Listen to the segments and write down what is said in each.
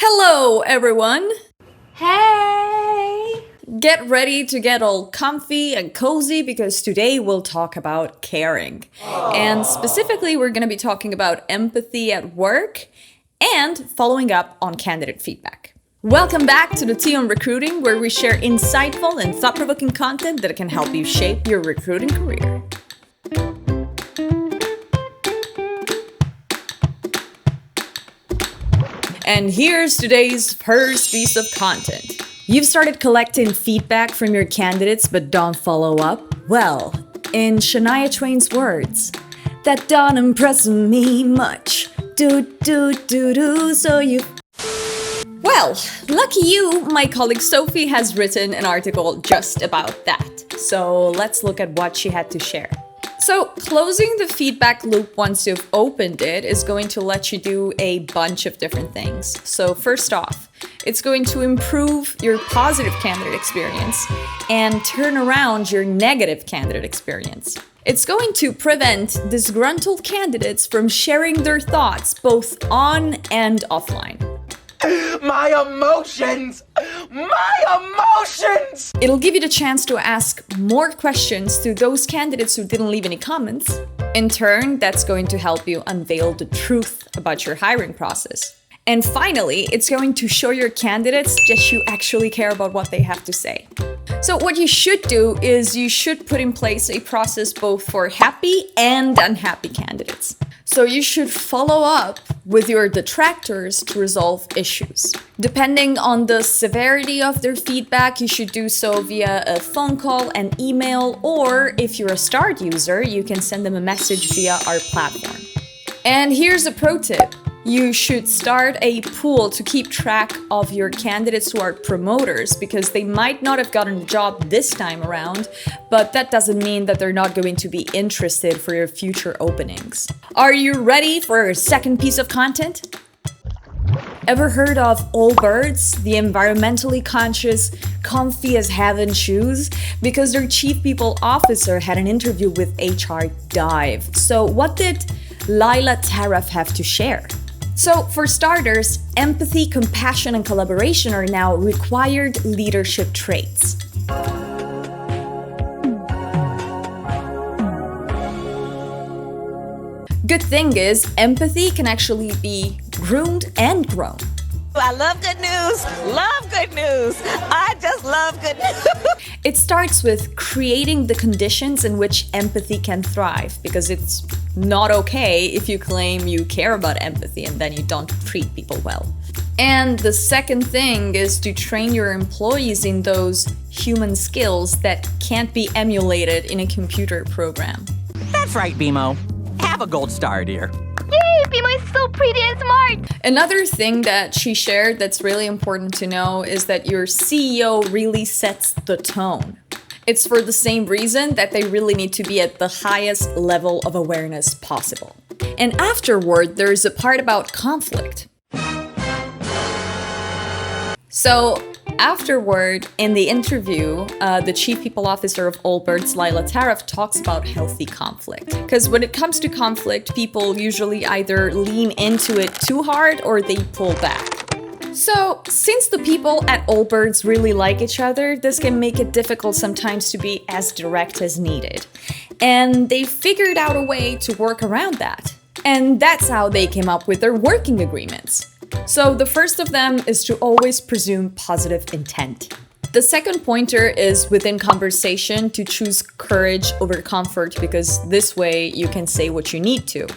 Hello, everyone! Hey! Get ready to get all comfy and cozy because today we'll talk about caring. And specifically, we're going to be talking about empathy at work and following up on candidate feedback. Welcome back to the Tea on Recruiting, where we share insightful and thought-provoking content that can help you shape your recruiting career. And here's today's first piece of content. You've started collecting feedback from your candidates but don't follow up? Well, in Shania Twain's words, that don't impress me much. So you... Well, lucky you, my colleague Sophie has written an article just about that. So let's look at what she had to share. So closing the feedback loop once you've opened it is going to let you do a bunch of different things. So first off, it's going to improve your positive candidate experience and turn around your negative candidate experience. It's going to prevent disgruntled candidates from sharing their thoughts both on and offline. My emotions! My emotions! It'll give you the chance to ask more questions to those candidates who didn't leave any comments. In turn, that's going to help you unveil the truth about your hiring process. And finally, it's going to show your candidates that you actually care about what they have to say. So what you should do is you should put in place a process both for happy and unhappy candidates. So you should follow up with your detractors to resolve issues. Depending on the severity of their feedback, you should do so via a phone call, an email, or if you're a Start user, you can send them a message via our platform. And here's a pro tip. You should start a pool to keep track of your candidates who are promoters because they might not have gotten a job this time around, but that doesn't mean that they're not going to be interested for your future openings. Are you ready for our second piece of content? Ever heard of Allbirds, the environmentally conscious, comfy as heaven shoes? Because their chief people officer had an interview with HR Dive. So what did Lila Taraf have to share? So for starters, empathy, compassion, and collaboration are now required leadership traits. Good thing is, empathy can actually be groomed and grown. I love good news. Love good news. I just love good news. It starts with creating the conditions in which empathy can thrive, because it's not okay if you claim you care about empathy and then you don't treat people well. And the second thing is to train your employees in those human skills that can't be emulated in a computer program. That's right, BMO. Have a gold star, dear. Yay! BMO is so pretty and smart! Another thing that she shared that's really important to know is that your CEO really sets the tone. It's for the same reason that they really need to be at the highest level of awareness possible. And afterward, there's a part about conflict. So afterward, in the interview, the Chief People Officer of Allbirds, Lila Taraf, talks about healthy conflict. Because when it comes to conflict, people usually either lean into it too hard or they pull back. So, since the people at Allbirds really like each other, this can make it difficult sometimes to be as direct as needed. And they figured out a way to work around that. And that's how they came up with their working agreements. So the first of them is to always presume positive intent. The second pointer is within conversation to choose courage over comfort, because this way you can say what you need to.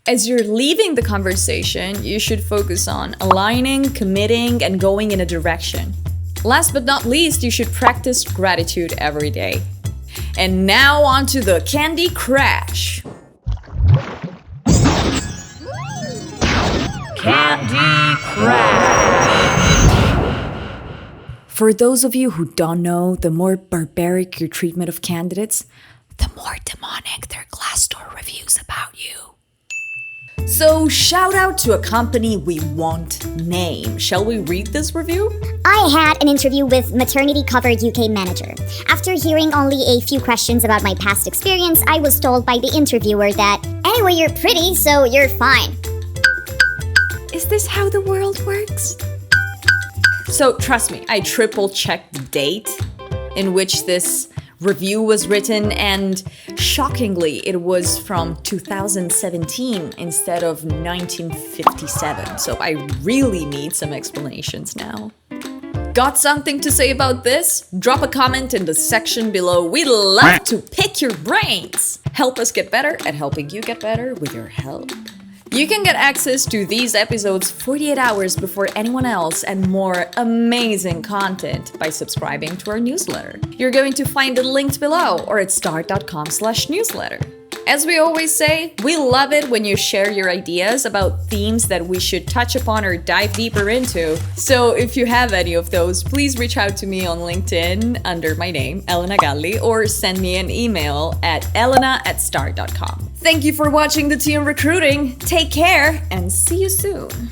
As you're leaving the conversation, you should focus on aligning, committing, and going in a direction. Last but not least, you should practice gratitude every day. And now on to the CandE crash. CandE Crash! For those of you who don't know, the more barbaric your treatment of candidates, the more demonic their Glassdoor reviews about you. So shout out to a company we won't name. Shall we read this review? I had an interview with Maternity Covered UK manager. After hearing only a few questions about my past experience, I was told by the interviewer that, anyway, you're pretty, so you're fine. Is this how the world works? So trust me, I triple-checked the date in which this review was written, and shockingly, it was from 2017 instead of 1957. So I really need some explanations now. Got something to say about this? Drop a comment in the section below. We'd love to pick your brains. Help us get better at helping you get better with your help. You can get access to these episodes 48 hours before anyone else and more amazing content by subscribing to our newsletter. You're going to find it linked below or at start.com/newsletter. As we always say, we love it when you share your ideas about themes that we should touch upon or dive deeper into. So if you have any of those, please reach out to me on LinkedIn under my name, Elena Galli, or send me an email at elena@start.com. Thank you for watching the Tea on Recruiting. Take care and see you soon.